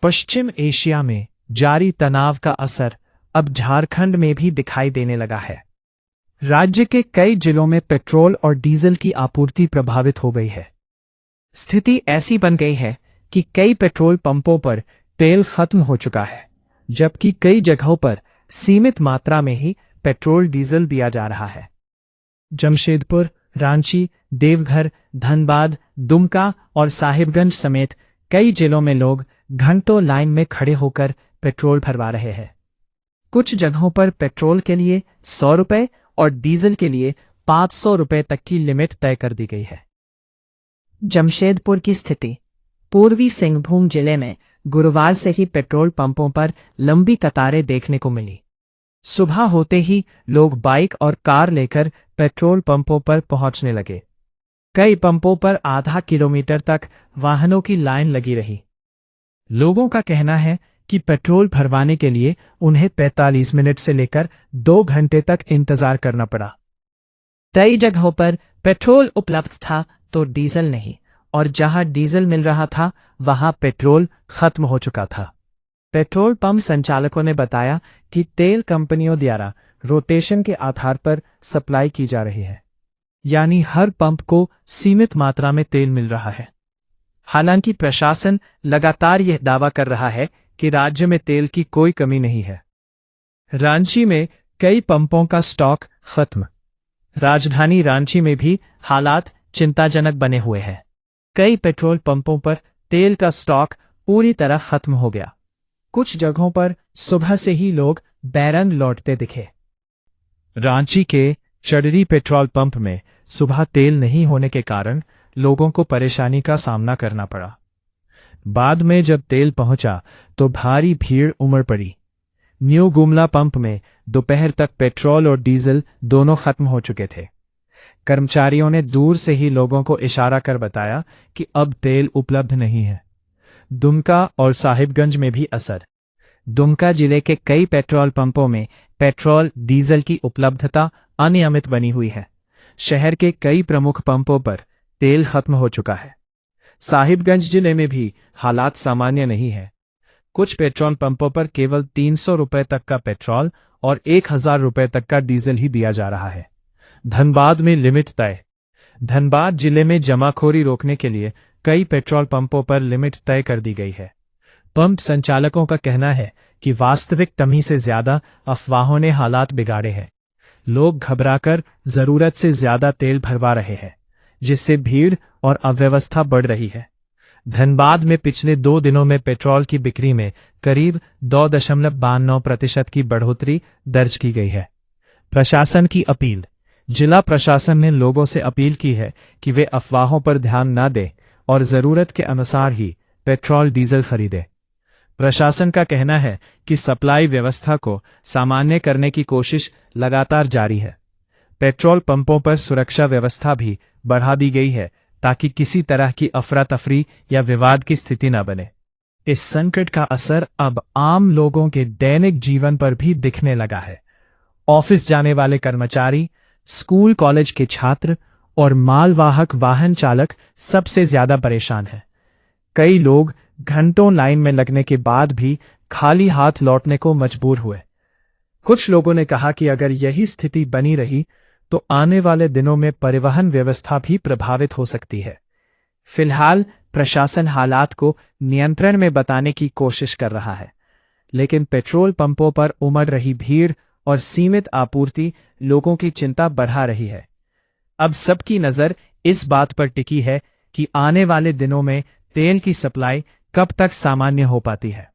पश्चिम Asia में जारी तनाव का असर अब झारखंड में भी दिखाई देने लगा है। राज्य के कई जिलों में पेट्रोल और डीजल की आपूर्ति प्रभावित हो गई है। स्थिति ऐसी बन गई है कि कई पेट्रोल पंपों पर तेल खत्म हो चुका है, जबकि कई जगहों पर सीमित मात्रा में ही पेट्रोल डीजल दिया जा रहा है। जमशेदपुर, रांची, देवघर, धनबाद, दुमका और साहिबगंज समेत कई जिलों में लोग घंटों लाइन में खड़े होकर पेट्रोल भरवा रहे हैं। कुछ जगहों पर पेट्रोल के लिए 100 रुपये और डीजल के लिए 500 रुपये तक की लिमिट तय कर दी गई है। जमशेदपुर की स्थिति। पूर्वी सिंहभूम जिले में गुरुवार से ही पेट्रोल पंपों पर लंबी कतारें देखने को मिली। सुबह होते ही लोग बाइक और कार लेकर पेट्रोल पंपों पर पहुंचने लगे। कई पंपों पर आधा किलोमीटर तक वाहनों की लाइन लगी रही। लोगों का कहना है कि पेट्रोल भरवाने के लिए उन्हें 45 मिनट से लेकर 2 घंटे तक इंतजार करना पड़ा। कई जगहों पर पेट्रोल उपलब्ध था तो डीजल नहीं, और जहां डीजल मिल रहा था वहां पेट्रोल खत्म हो चुका था। पेट्रोल पंप संचालकों ने बताया कि तेल कंपनियों द्वारा रोटेशन के आधार पर सप्लाई की जा रही है, यानी हर पंप को सीमित मात्रा में तेल मिल रहा है। हालांकि प्रशासन लगातार यह दावा कर रहा है कि राज्य में तेल की कोई कमी नहीं है। रांची में कई पंपों का स्टॉक खत्म। राजधानी रांची में भी हालात चिंताजनक बने हुए हैं। कई पेट्रोल पंपों पर तेल का स्टॉक पूरी तरह खत्म हो गया। कुछ जगहों पर सुबह से ही लोग बैरंग लौटते दिखे। रांची के चडरी पेट्रोल पंप में सुबह तेल नहीं होने के कारण लोगों को परेशानी का सामना करना पड़ा। बाद में जब तेल पहुंचा तो भारी भीड़ उमड़ पड़ी। न्यू गुमला पंप में दोपहर तक पेट्रोल और डीजल दोनों खत्म हो चुके थे। कर्मचारियों ने दूर से ही लोगों को इशारा कर बताया कि अब तेल उपलब्ध नहीं है। दुमका और साहिबगंज में भी असर। दुमका जिले के कई पेट्रोल पंपों में पेट्रोल डीजल की उपलब्धता अनियमित बनी हुई है। शहर के कई प्रमुख पंपों पर तेल खत्म हो चुका है। साहिबगंज जिले में भी हालात सामान्य नहीं है। कुछ पेट्रोल पंपों पर केवल 300 रुपये तक का पेट्रोल और 1000 रुपये तक का डीजल ही दिया जा रहा है। धनबाद में लिमिट तय। धनबाद जिले में जमाखोरी रोकने के लिए कई पेट्रोल पंपों पर लिमिट तय कर दी गई है। पंप संचालकों का कहना है कि वास्तविक कमी से ज्यादा अफवाहों ने हालात बिगाड़े हैं। लोग घबराकर जरूरत से ज्यादा तेल भरवा रहे हैं, जिससे भीड़ और अव्यवस्था बढ़ रही है। धनबाद में पिछले 2 दिनों में पेट्रोल की बिक्री में करीब 2.92% की बढ़ोतरी दर्ज की गई है। प्रशासन की अपील। जिला प्रशासन ने लोगों से अपील की है कि वे अफवाहों पर ध्यान न दें और जरूरत के अनुसार ही पेट्रोल डीजल खरीदें। प्रशासन का कहना है कि सप्लाई व्यवस्था को सामान्य करने की कोशिश लगातार जारी है। पेट्रोल पंपों पर सुरक्षा व्यवस्था भी बढ़ा दी गई है ताकि किसी तरह की अफरा तफरी या विवाद की स्थिति न बने। इस संकट का असर अब आम लोगों के दैनिक जीवन पर भी दिखने लगा है। ऑफिस जाने वाले कर्मचारी, स्कूल कॉलेज के छात्र और मालवाहक वाहन चालक सबसे ज्यादा परेशान हैं। कई लोग घंटों लाइन में लगने के बाद भी खाली हाथ लौटने को मजबूर हुए। कुछ लोगों ने कहा कि अगर यही स्थिति बनी रही तो आने वाले दिनों में परिवहन व्यवस्था भी प्रभावित हो सकती है। फिलहाल प्रशासन हालात को नियंत्रण में बताने की कोशिश कर रहा है, लेकिन पेट्रोल पंपों पर उमड़ रही भीड़ और सीमित आपूर्ति लोगों की चिंता बढ़ा रही है। अब सबकी नजर इस बात पर टिकी है कि आने वाले दिनों में तेल की सप्लाई कब तक सामान्य हो पाती है।